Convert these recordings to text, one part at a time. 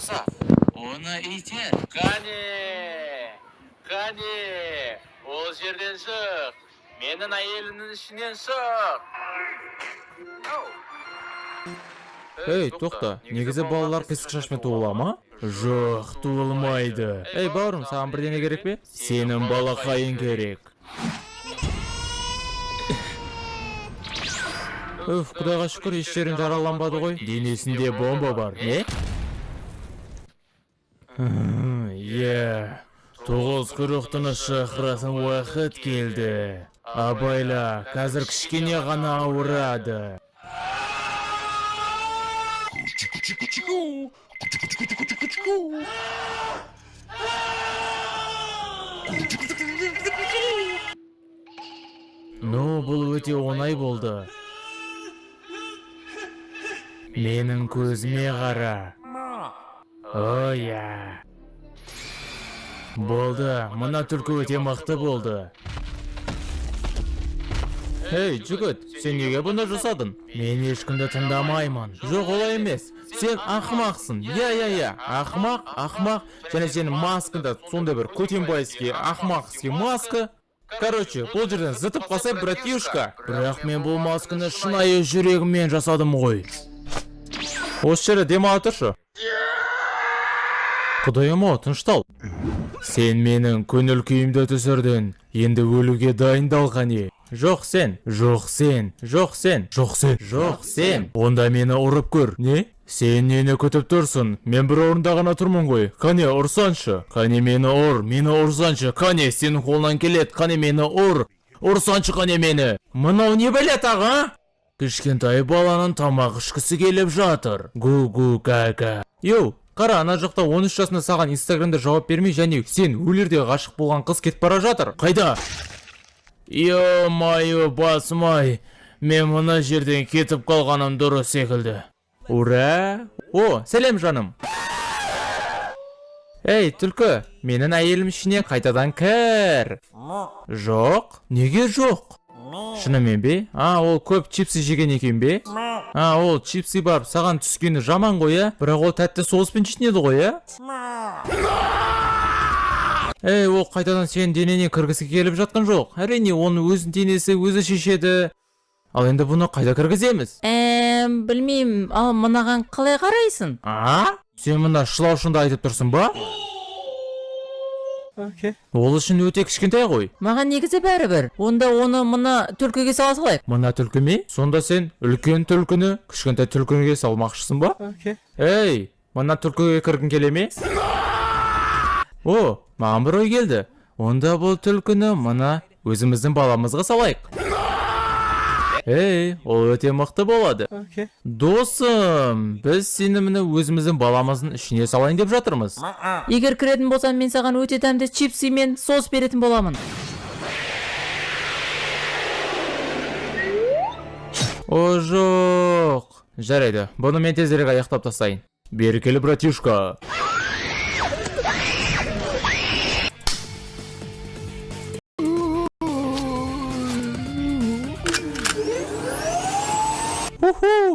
болса, оны итер. Қане, ол жерден шық. Менің әйелімнің ішінен шық. Ей, тоқта, негізі балалар қисық шашпен туыла ма? Жоқ, туылмайды. Ей, бауырым, саған бірдеңе керек пе? Сенің балақайың керек. Үф, құдайға шүкір, еш жерін жараланбады ғой. Денесінде бомба бар, не? Е, 9:40-ны шақыратын уақыт келді. Абайла, қазір кішкене ғана ауырады. Ну, бұл өте оңай болды. Менің көзіме қара. Оя. Болды, мына түлкі өте мықты болды. Ей, жігіт, сен неге бұны жасадың? Мен ешкімді тыңдамаймын. Жоқ, олай емес. Сен ақымақсың. Я, ақымақ. Және сенің маскында сонда бір көтенбайский ақымақский маска. Короче, бұл жерден зытып қалсай, братишка. Бірақ мен бұл масканы шынайы жүрегіммен жасадым ғой. Осы жерде демала тұршы. Құдайым-ау, тыныштал. Сен менің көңіл күйімді түсірдің. Енді өлуге дайындалған не? Жоқ сен. Онда мені ұрып көр. Не? Сен нені күтіп тұрсың? Мен бір орында ғана тұрмын ғой. Қане, ұрсаншы. Қане, мені ұрсаншы. Қане, сенің қолынан келет. Қане, мені ұрсаншы, қане мені. Мынау не білет, аға? Кішкентай баланың тамақ ішкісі келіп жатыр. Гу-гу-га-га. Йоу, қара, ана жақта 13 жасында саған инстаграмда жауап бермей, және сен өлерде ғашық болған қыз кетіп бара жатыр. Қайда? Йо-майо, басмай. Мен мына жерден кетіп қалғаным дұрыс секілді. Ура! О, сәлем жаным. Ей, түлкі, менің әйелім ішіне қайтадан кір. Жоқ? Неге жоқ? Шынымен бе? Ол көп чипсы жеген екен бе? Ол чипсы бар, саған түскені жаман ғой, бірақ ол тәтті соуспен жейтін еді ғой, Ей, ол қайтадан сен денене кіргісі келіп жатқан жоқ. Әрине, оның өзін денесі өзі шешеді. Ал енді бұны қайда кіргіземіз? Білмеймін, ал мынаған қалай қарайсың? Сен мына шылаушынды айтып тұрсың ба? Ол үшін өте кішкентай ғой. Маған негізі бәрібір. Онда оны мына түлкіге сала салайық. Мына түлкі ме? Сонда сен үлкен түлкіні кішкентай түлкіге салмақшысың ба? Ей, мына түлкіге кіргің келе ме? О, маған бір ой келді. Онда бұл түлкіні мына өзіміздің баламызға салайық. Ей, ол өте мықты болады. Досым, біз сені міне өзіміздің баламыздың ішіне салайын деп жатырмыз. Егер кіретін болсам, мен саған өте дәмді чипсы мен сос беретін боламын. О, жоқ. Жарайды, бұны мен тезірек аяқтап тастайын. Берекелі, братишка.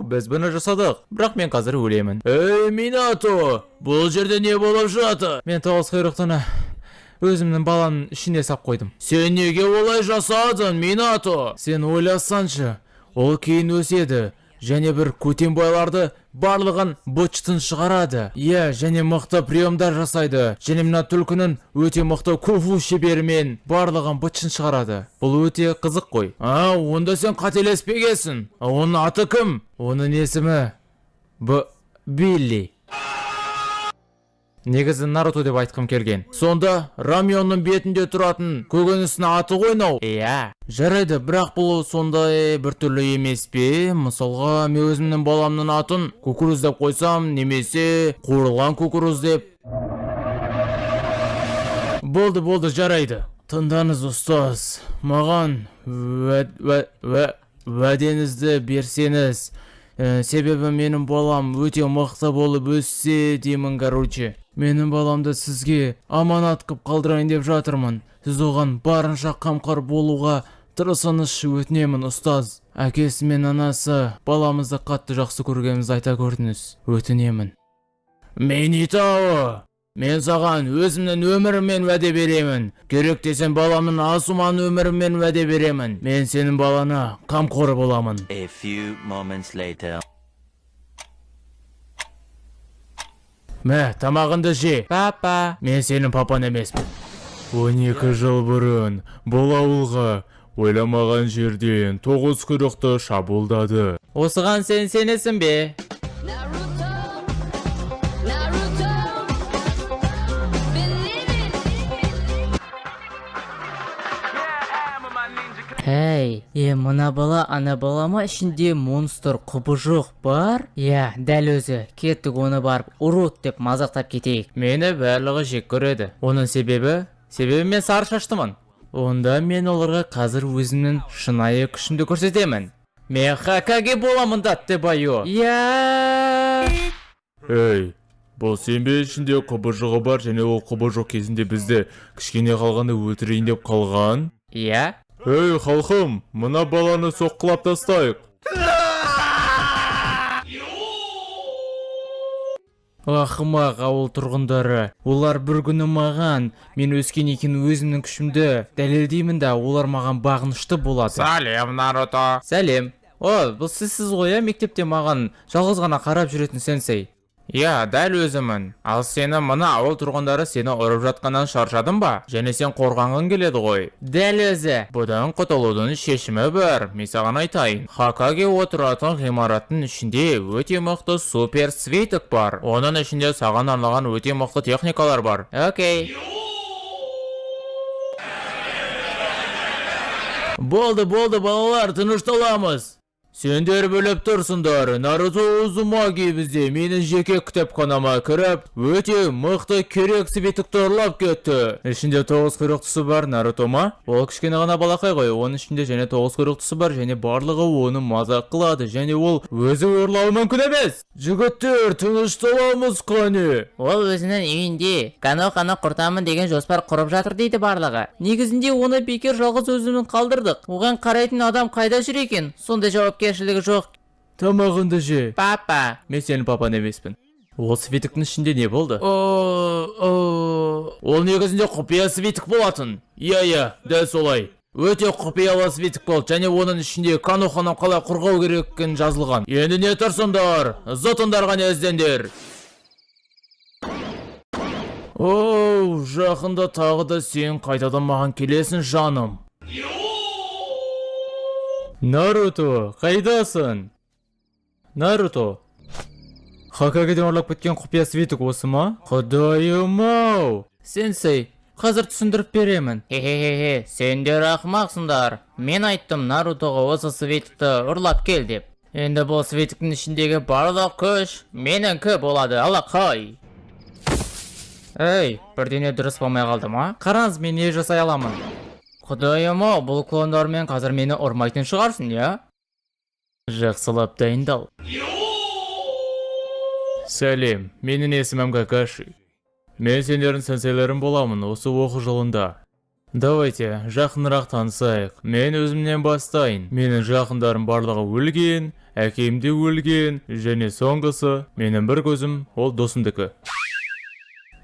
Біз бұны жасадық, бірақ мен қазір өлемін. Ей, Минато, бұл жерде не болып жатыр? Мен тоғыз құйрықтыны өзімнің баламның ішіне сап қойдым. Сен неге олай жасадың, Минато? Сен ойласаншы, ол кейін өседі, және бір көтенбайларды барлығын быт-шытын шығарады. Және мықты приемдар жасайды. Және мына түлкінің өте мықты кунг-фу шеберімен барлығын быт-шытын шығарады. Бұл өте қызық қой. Онда сен қателеспегенсің. Оның аты кім? Оның есімі Билли. Негізі Наруто деп айтқым келген. Сонда Рамионның бетінде тұратын көкөністің аты қойнау. Жарайды, бірақ бұл сондай бір түрлі емес пе? Мысалға, мен өзімнің баламның атын кукуруз деп қойсам, немесе қуырылған кукуруз деп. Болды, жарайды. Тыңдаңыз, ұстаз. Маған уәдеңізді берсеңіз, себебі менің балам өте мықты болып өссе деймін, короче. Менің баламды сізге аманат қып қалдырайын деп жатырмын. Сіз оған барынша қамқор болуға тырысыңызшы, өтінемін, ұстаз. Әкесі мен анасы баламызды қатты жақсы көргенімізді айта көрдіңіз. Өтінемін. Минитао, мен саған өзімнің өміріммен уәде беремін. Керек десем баламның асуман өміріммен уәде беремін. Мен сенің балана қамқор боламын. A few moments later. Мә, тамағынды же. Папа. Мен сенің папан емеспін. 12 жыл бұрын бұл ауылға ойламаған жерден 9 құйрықты шабуылдады. Осыған сен сенесің бе? Naruto, Naruto, believe it. Әй, мына бала ана балама ішінде монстр құбыжық бар? Дәл өзі. Кеттік оны барып урод деп мазақтап кетейік. Мені барлығы жек көреді. Оның себебі мен сары шаштымын. Онда мен оларға қазір өзімнің шынайы күшімді көрсетемін. Мен Хокаге боламын датты байо. Эй, бұл сенбе ішінде құбыжығы бар және ол құбыжық кезінде бізді кішкене қалғанды өлтірейін деп қалған? Ей, халқым, мына баланы соққылап тастайық. Ақымақ ауыл тұрғындары, олар бір күні маған, мен өскен екен өзімнің күшімді дәлелдеймін да, олар маған бағынышты болады. Сәлем, Наруто. Сәлем. Бұл сізсіз ғой, мектепте маған жалғыз ғана қарап жүретін сенсей. Дәл өзімін. Ал сені мына ауыл тұрғындары сені ұрып жатқаннан шаршадың ба? Және сен қорғанғың келеді ғой. Дәл өзі. Бұдан құтылудың шешімі бар. Мен саған айтайын. Хокаге отыратын ғимараттың ішінде өте мықты супер свиток бар. Оның ішінде саған арналған өте мықты техникалар бар. Окей. Болды, балалар, тынышталамыз. Сендер біліп тұрсыңдар, Наруто Узумаги бізде менің жеке кітапханама кіріп, өте мықты керек свитокты ұрлап кетті. Ішінде 9 құйрықтысы бар Наруто ма? Ол кішкене ғана балақай ғой, оның ішінде және 9 құйрықтысы бар және барлығы оны мазақ қылады және ол өзі ұрлауы мүмкін емес. Жігіттер, тынышталамыз қане. Ол өзінің үйінде қано құртамын деген жоспар құрып жатыр дейді барлығы. Негізінде оны бекер жалғыз өзімін қалдырдық. Оған қарайтын адам қайда жүр екен? Сондай жауапкершілігі жоқ. Тамағынды же. Папа. Мен сенің папан емеспін. Ол свитоктың ішінде не болды? Ол негізінде құпия свиток болатын. Дәл солай. Өте құпиялы свиток болды және оның ішінде Каноханы қалай қорғау кереккен жазылған. Енді не тұрсыңдар? Зотыңдар ғана іздендер. Жақында тағы да сен қайтадан маған келесің жаным. Наруто, қайдасың? Наруто. Хокагеден ұрлап кеткен құпия свиток осы ма? Құдайым-ау! Сенсей, қазір түсіндіріп беремін. Сендер ақымақсыңдар. Мен айттым Нарутоға осы свитокты ұрлап кел деп. Енді бұл свитоктың ішіндегі барлық күш меніңкі болады, алақай. Бірдеңе дұрыс болмай қалды ма? Қараңыз, мен не жасай аламын? Құдайым-ау, бұл клондармен қазір мені ұрмайтын шығарсың, Жақсылап дайындал. Сәлем, менің есімім Какаши. Мен сендердің сенсейлерім боламын осы оқу жылында. Давайте, жақынырақ танысайық. Мен өзімнен бастайын. Менің жақындарым барлығы өлген, әкем де өлген, және соңғысы, менің бір көзім, ол досымдікі.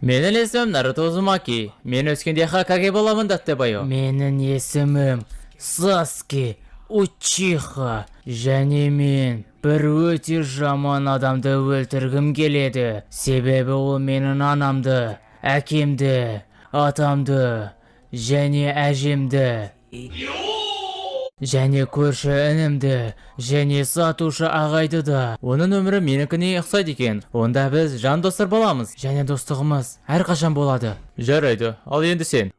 Менің есімім Наруто Узумаки. Мен өскенде Хокаге боламын датты байо. Менің есімім Саске Учиха. Және мен бір өте жаман адамды өлтіргім келеді. Себебі ол менің анамды, әкемді, атамды, және әжемді, және көрші інімді, және сатушы ағайды да. Оның өмірі менікіне ұқсайды екен. Онда біз жан достар боламыз, және достығымыз әрқашан болады. Жарайды, ал енді сен.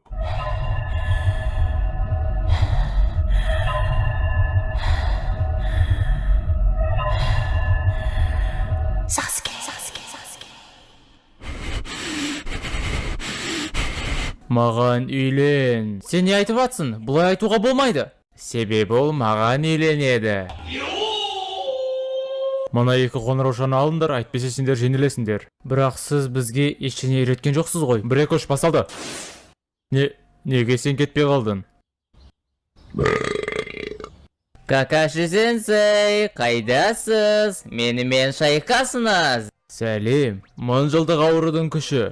Маған үйлен. Сен не айтып атсың? Бұлай айтуға болмайды. Себебі ол маған үйленеді. Мына екі қоңыраушаны алыңдар, айтпесе сендер жеңілесіңдер. Бірақ сіз бізге ештеңе үйреткен жоқсыз ғой. Бір көш басалды. Неге сен кетпей қалдың? Какаши сенсей, қайдасыз? Менімен шайқасыңыз. Сәлем, 1000 жылдық аурудың күші.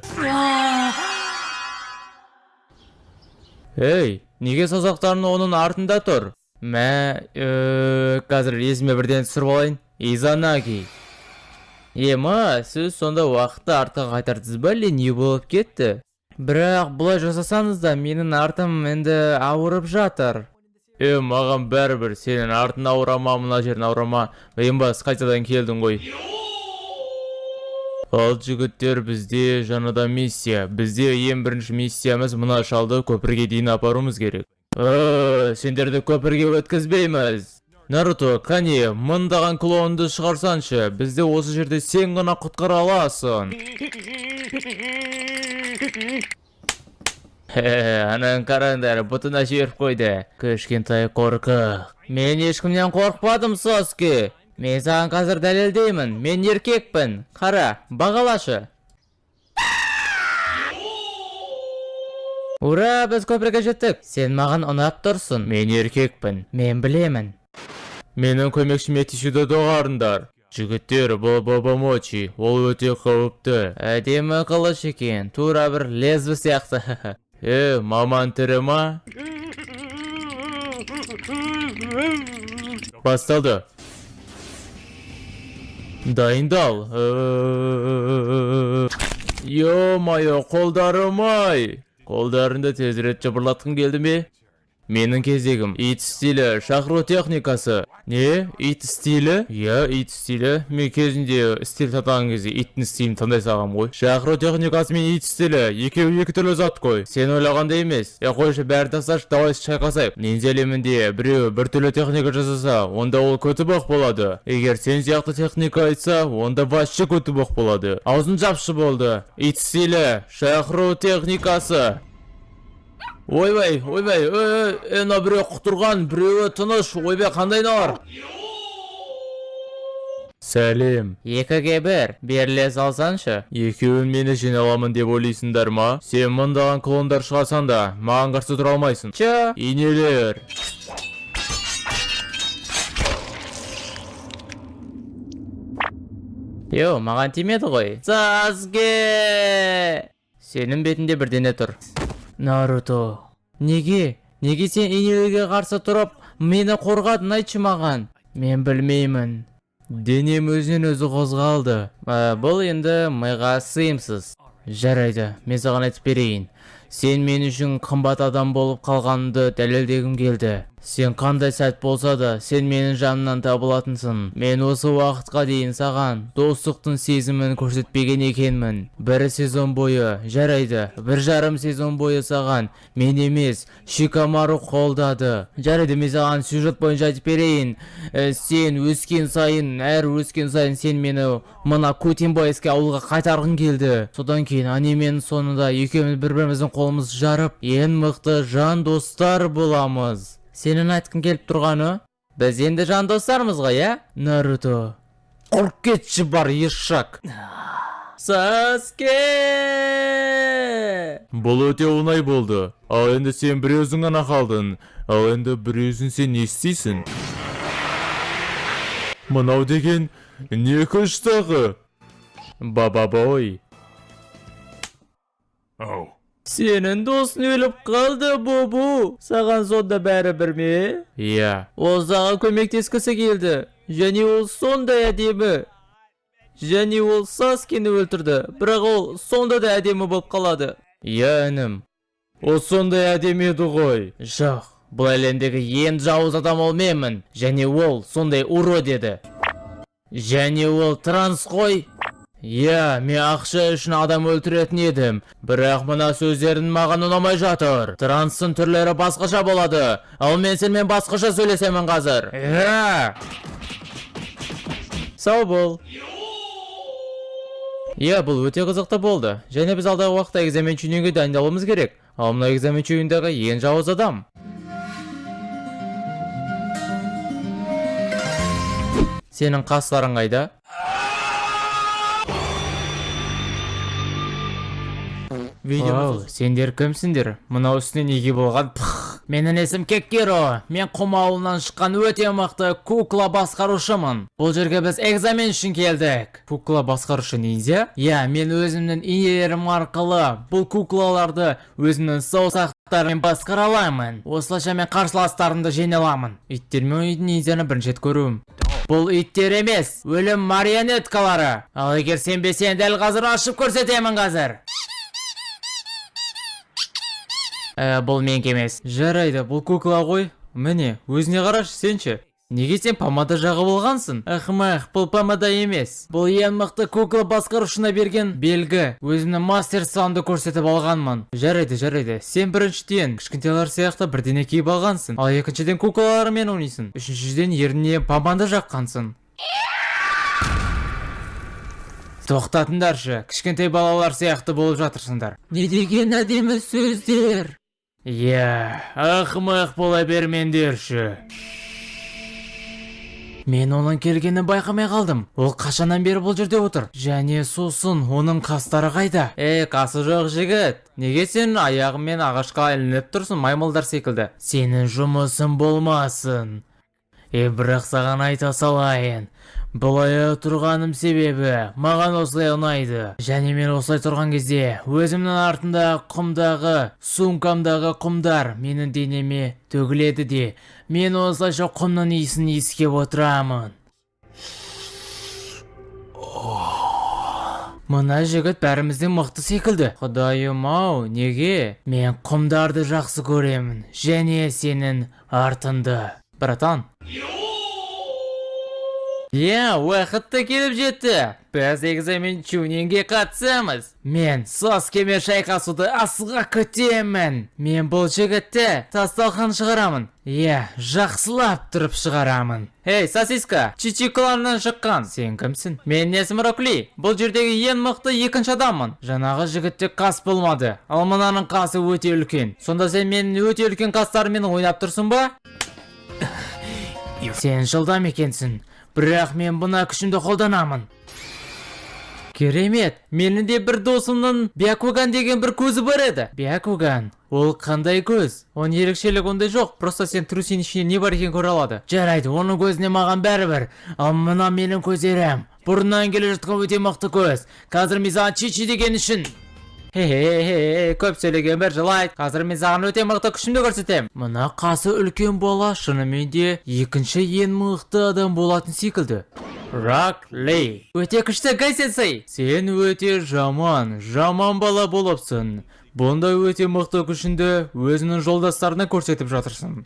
Ей, неге саусақтарың оның артында тұр? Қазір есіме бірден түсіріп алайын. Изанаги. Ема, сіз сонда уақытты артқа қайтардыңыз ба, не болып кетті? Бірақ бұлай жасасаңыз да менің артым енді ауырып жатыр. Маған бәрібір, сенің артын ауырама, мына жерін ауырама. Бас қайтадан келдің ғой. Ал жігіттер, бізде жаңада миссия. Бізде ең бірінші миссиямыз мына шалды көпірге дейін апаруымыз керек. Сендерді көпірге өткізбейміз. Наруто, қане, мыңдаған клоунды шығарсаншы, бізде осы жерде сен ғана құтқара аласың. Анан қараңдар, бұтына жеріп қойды. Кішкентай қорқық. Мен ешкімнен қорқпадым, Саске. Мен саған қазір дәлелдеймін, мен еркекпін. Қара, бағалашы. Ура, біз көпірге жеттік. Сен маған ұнап тұрсың. Мен еркекпін. Мен білемін. Менің көмекшім Етишиді доғарындар. Жігіттер, бұл Бабамочи, ол өте қауіпті. Әдемі қылыш екен, тура бір лезві сияқты. Маман тірі ма? Басталды. Дайындал. Йо-майо, қолдарым-ай. Қолдарында тезірет жабырлатқын келді ме? Менің кезегім, ит стилі, шақыру техникасы. Не? Ит стилі? Я, ит стилі. Мен кезінде стиль татаған кезде иттің стилін таңдай сағам ғой. Шақыру техникасы мен ит стилі, екеуі екі түрлі зат қой. Сен ойлағанда емес. Қойшы бәрі тасташ, давай шайқасайық. Нендзелемінде біреу бір түрлі техника жасаса, онда ол көтібақ болады. Егер сен сияқты техника айтса, онда басшы көтібақ болады. Аузын жапшы болды. Ит стилі, шақыру техникасы. Ойбай, ена біреу құтырған, біреуі тыныш, ойбай, қандай нар? Сәлем. 2-1, беріле салсаншы. Екеуін мені жиналамын деп ойлайсыңдар ма? Сен мыңдаған клондар шығасан да, маған қарсы тұра алмайсың. Ча, инелер. Йо, маған тимеді ғой. Саске! Сенің бетінде бірдене тұр. Наруто, неге сен инелерге қарсы тұрып, мені қорғадың, айтшы маған? Мен білмеймін. Денем өзінен өзі қозғалды. Бұл енді миға сыйымсыз. Жарайды, мен саған айтып берейін. Сен мен үшін қымбат адам болып қалғанымды дәлелдегім келді. Сен қандай сәт болса да, сен менің жанымнан табылатынсың. Мен осы уақытқа дейін саған достықтың сезімін көрсетпеген екенмін. Бір сезон бойы, жарайды, 1,5 сезон бойы саған мен емес, Шикамару қолдады. Жарайды, мен саған сюжет бойынша айтып берейін. Сен өскен сайын, сен мені мына Кутинбайский ауылға қайтарғың келді. Содан кейін анименің соңында екеуміз бір-біріміздің қолымыз жарып, ең мықты жан достар боламыз. Сенің айтқың келіп тұрғаны? Біз енді жан достармыз ғой, я? Наруто. Құрып кетші бар, ешшак. Саске! Бұл өте оңай болды. Ал енді сен біреудің ғана қалдың. Ал енді біреудің сен не істейсің? Мынау деген не күштағы? Бабабой. Сенің досын өліп қалды, Бобу. Саған сонда бәрі бір ме? Иә. Ол саған көмектескісі келді. Және ол сондай әдемі. Және ол Саскені өлтірді. Бірақ ол сонда да әдемі болып қалады. Иә, інім. Ол сондай әдемі еді ғой. Жоқ, бұл әлемдегі ең жауыз адам ол менмін. Және ол сондай урод еді. Және ол транс қой. Иә, мен ақша үшін адам өлтіретін едім. Бірақ мына сөздерін маған ұнамай жатыр. Транстың түрлері басқаша болады. Ал мен сенімен басқаша сөйлесемін қазір. Иә. Сау бол. Иә, бұл өте қызықты болды. Және біз алдағы уақытта экзамен чүйінге дайындалуымыз керек. Ал мына экзамен чүйіндегі ең жауыз адам. Сенің қастарың қайда? Вау, сендер кімсіңдер? Мынау үстіне неге болған? Менің есім Кеккиро. Мен құм ауылынан шыққан өте мықты кукла басқарушымын. Бұл жерге біз экзамен үшін келдік. Кукла басқарушы ниндзя? Я, мен өзімнің инелерім арқылы бұл куклаларды өзімнің саусақтарымен басқара аламын. Осылайша мен қарсыластарымды жеңе аламын. Иттермен ойнайтын ниндзяны бірінші рет көруім. Бұл иттер емес, өлім марионеткалары. Ал егер сенбесең дәл қазір ашып көрсетемін қазір. Бұл менікі емес. Жарайды, бұл кукла ғой. Міне, өзіне қарашы, сенші. Неге сен помада жағып алғансың? Ақымақ, бұл помада емес. Бұл ең мықты кукла басқарушына берген белгі. Өзімнің мастер саундды көрсетіп алғанмын. Жарайды. Сен біріншіден кішкентайлар сияқты бірдеңе киіп алғансың. Ал екіншіден куклалармен ойнайсың. Үшіншіден ерніне помада жаққансың. Тоқтатыңдаршы, кішкентай балалар сияқты болып жатырсыңдар. Не деген әдемі сөздер. Ақымақ бола бермеңдерші. Мен оның келгенін байқамай қалдым. Ол қашаннан бері бұл жерде отыр. Және сосын оның қастары қайда? Қасы жоқ жігіт. Неге сен аяғымен ағашқа ілініп тұрсың, маймылдар секілді? Сенің жұмысың болмасын. Бірақ саған айта салайын. Бұлай тұрғаным себебі маған осылай ұнайды. Және мен осылай тұрған кезде өзімнің артында құмдағы, сумкамдағы құмдар менің денеме төгіледі де, мен осылайша құмның иісін иіскеп отырамын. Мына жігіт бәрімізден мықты секілді. Құдайым-ау, неге? Мен құмдарды жақсы көремін, және сенің артында. Братан. Уақытты келіп жетті. Біз экзамен чунинге қатысамыз. Мен Саскемен шайқасуды асыға күтемін. Мен бұл жігітті тасталқан шығарамын. Жақсылап тұрып шығарамын. Сосиска, Чичиколарынан шыққан. Сен кімсің? Мен есім Рокли. Бұл жердегі ең мықты екінші адаммын. Жаңағы жігітте қас болмады. Ал мынаның қасы өте үлкен. Сонда сен менің өте үлкен қастарымен ойнап тұрсың ба? Сен жылдам екенсің. Бірақ мен бұна күшімді қолданамын. Керемет, менің де бір досымның Бякуган деген бір көзі бар еді. Бякуган, ол қандай көз? Оның ерекшелік ондай жоқ, просто сен трусин ішіне не бар екен көре алады. Жарайды, оның көзіне маған бәрібір. Ал мына менің көздерім. Бұрыннан келе жатқан өте мықты көз. Қазір мен саған Чичи деген үшін. Көп сөйлеген бір жылайды. Қазір мен саған өте мықты күшімді көрсетем. Мына қасы үлкен бала шынымен де екінші ең мықты адам болатын секілді. Рокли. Өте күшті Гай-сенсей. Сен өте жаман бала болыпсың. Бұндай өте мықты күшінді өзінің жолдастарына көрсетіп жатырсың.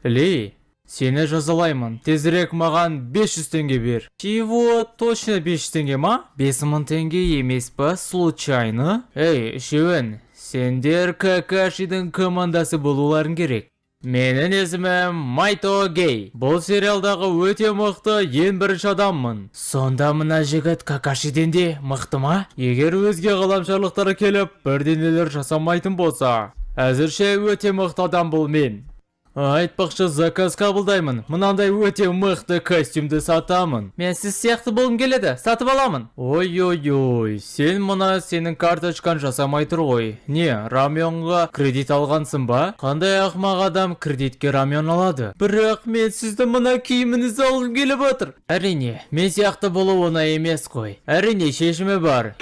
Ли, сені жазалаймын. Тезірек маған 500 теңге бер. Чего? Точно 500 теңге ма? 5000 теңге емес па? Случайно? Үшеуін, сендер Какашидің командасы болуларын керек. Менің есімім Майто Гей. Бұл сериалдағы өте мықты ең бірінші адаммын. Сонда мына жігіт Какашиден де мықты ма? Егер өзге ғаламшарлықтары келіп, бірдеңелер жасамайтын болса, әзірше өте мықты адам бұл мен. Айтпақшы, заказ қабылдаймын. Мынандай өте мықты костюмді сатамын. Мен сіз сияқты болғым келеді, сатып аламын. Ой, сен мұна сенің карточкан жасамай тұр ғой. Не, Рамионға кредит алғансың ба? Қандай ақымақ адам кредитке Рамион алады? Бірақ мен сізді мына киіміңізді алғым келіп отыр. Әрине, мен сияқты болу оңай емес қой. Әрине, шешімі бар.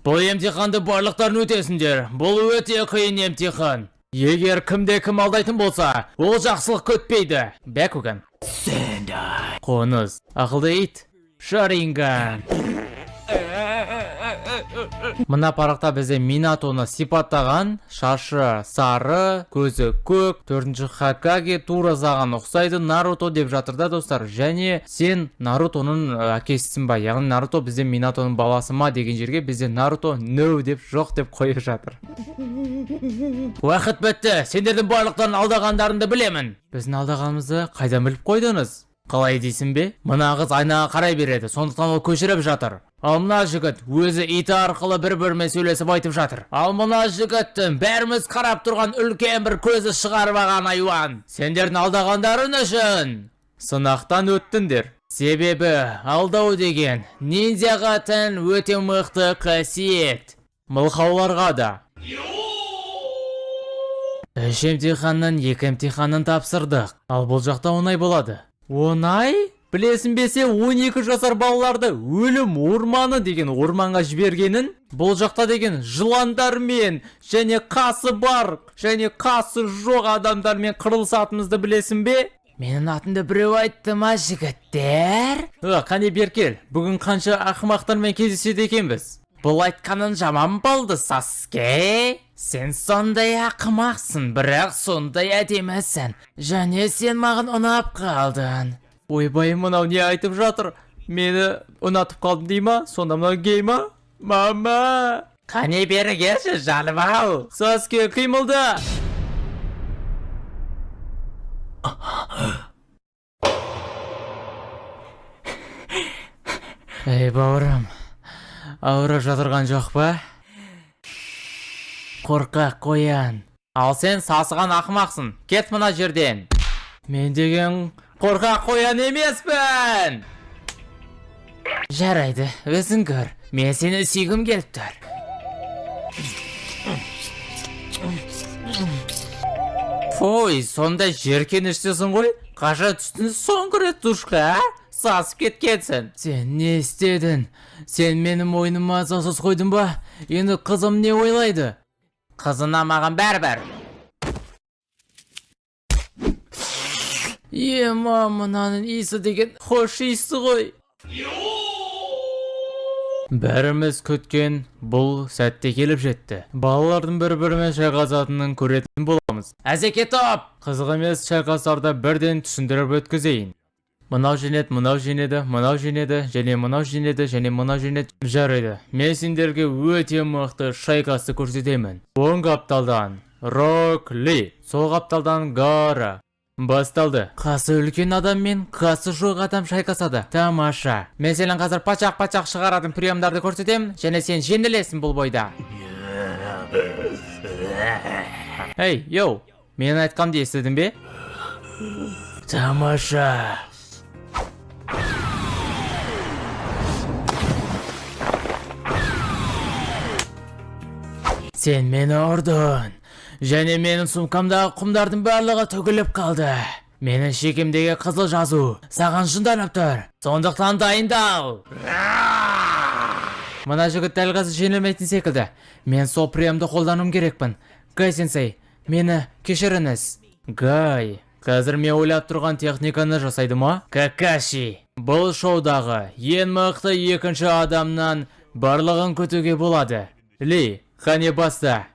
Бұл емтиханды барлықтарын өтесіңдер. Бұл өте қиын емтихан. Егер кімде-кім алдайтын болса, ол жақсылық көтпейді. Бякуган. Қоныз. Ақылды ит. Шаринган. Мына парақта бізде Минатоны сипаттаған. Шашы сары, көзі көк, 4-ші Хакаге тура саған ұқсайды Наруто деп жатыр да достар. Және сен Нарутоның әкесісің ба? Яғни Наруто бізде Минатоның баласы ма деген жерге бізде Наруто no деп жоқ деп қойып жатыр. Уақыт бітті. Сендердің барлықтарын алдағандарыңды білемін. Біздің алдағанымызды қайдан біліп қойдыңыз? Қалай дейсің бе? Мына қыз айнаға қарай береді, сондықтан ол көшіріп жатыр. Ал мына жігіт өзі иті арқылы бір-бірімен сөйлесіп айтып жатыр. Ал мына жігіттің бәріміз қарап тұрған үлкен бір көзі шығармаған айуан. Сендердің алдағандарың үшін сынақтан өттіңдер. Себебі алдау деген ниндзяға тән өте мықты қасиет. Мылқауларға да. 3 емтиханнан 2 емтиханын тапсырдық. Ал бұл жақта оңай болады. Оңай? Білесің бе сен 12 жасар балаларды өлім орманы деген орманға жібергенін? Бұл жақта деген жыландармен және қасы бар және қасы жоқ адамдармен қырылысатынымызды білесің бе? Менің атымды біреу айтты ма, жігіттер? Қане беркел, бүгін қанша ақымақтармен кездеседі екенбіз? Бұл айтқаның жаман болды, Саске. Сен сондай ақымақсың, бірақ сондай әдемісің. Және сен маған ұнап қалдың. Ойбай, мынау не айтып жатыр? Мені ұнатып қалдым дей ма? Сонда мынау гей ма? Мама! Қане бері келші, жаным ау. Саске, қимылда. Ей, бауырым, ауырып жатырған жоқ па? Қорқақ қоян. Ал сен сасыған ақымақсың. Кет мына жерден. Мен деген қорқақ қоян емеспін. Жарайды, өзің көр. Мен сені сүйгім келіп тұр. Фой, сонда жеркеніштесің ғой? Қаша түстің соңғы рет душқа, сасып кеткенсің. Сен не істедің? Сен менің мойныма засыз қойдың ба? Енді қызым не ойлайды? Қызына маған бәрібір. Мынаның иісі деген хош иісі ғой. Бәріміз күткен бұл сәтте келіп жетті. Балалардың бір-бірімен шайқасатынын көретін боламыз. Әзеке топ! Қызық емес шайқастарда бірден түсіндіріп өткізейін. Мынау жеңеді, мынау жеңеді, мынау жеңеді, және мынау жеңеді, және мынау жеңеді. Жарайды. Мен сендерге өте мықты шайқасты көрсетемін. Оң қапталдан Рок Ли, сол қапталдан Гара. Басталды. Қасы үлкен адам мен қасы жоқ адам шайқасады. Тамаша. Мен сенің қазір пачақ-пачақ шығаратын приемдарды көрсетем, және сен жеңілесің бұл бойда. Ей, йоу, мен айтқанымды естідің бе? Тамаша. Сен мені ұрдың. Және менің сумкамдағы құмдардың барлығы төгіліп қалды. Менің шекемдегі қызыл жазу саған жынданып тұр. Сондықтан дайындал. Мына жігіт дәл қазір жеңілмейтін секілді. Мен сол приемді қолдануым керекпін. Гай сенсей, мені кешіріңіз. Гай, қазір мен ойлап тұрған техниканы жасайды ма? Какаши, бұл шоудағы ең мықты екінші адамнан барлығын күтуге болады. Ли, қане баста.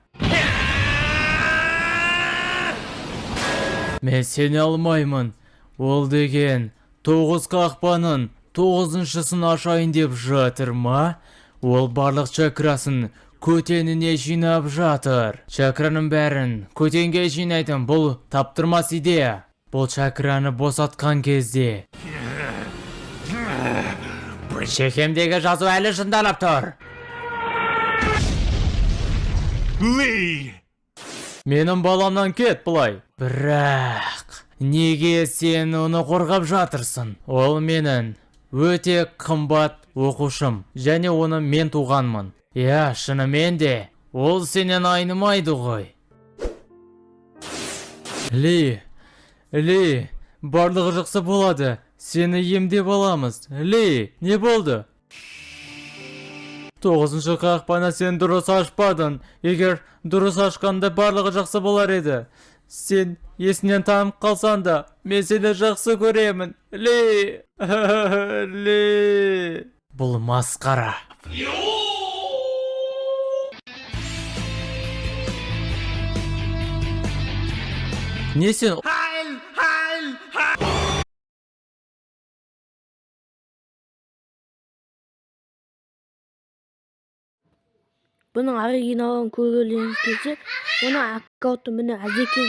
Мен сені алмаймын. Ол деген 9 қақпаның 9-шысын ашайын деп жатыр ма? Ол барлық чакрасын көтеніне жинап жатыр. Чакраның бәрін көтенге жинайтын бұл таптырмас идея. Бұл чакраны босатқан кезде шекемдегі жазу әлі жынданып тұр. Ли! Менің баламнан кет бұлай. Бірақ неге сен оны қорғап жатырсың? Ол менің өте қымбат оқушым, және оны мен туғанмын. Я, шынымен де, ол сенен айнымайды ғой. Ли, барлығы жақсы болады. Сені емдеп аламыз. Ли, не болды? 9-шы қақпаны сен дұрыс ашпадың. Егер дұрыс ашқанда барлығы жақсы болар еді. Сен есінен танып қалсан да, мен сені жақсы көремін. Ли! Ли! Бұл масқара. Не сен... Бұның оригиналын көргілеріңіз келсе, оны аккаунты міне Әзекең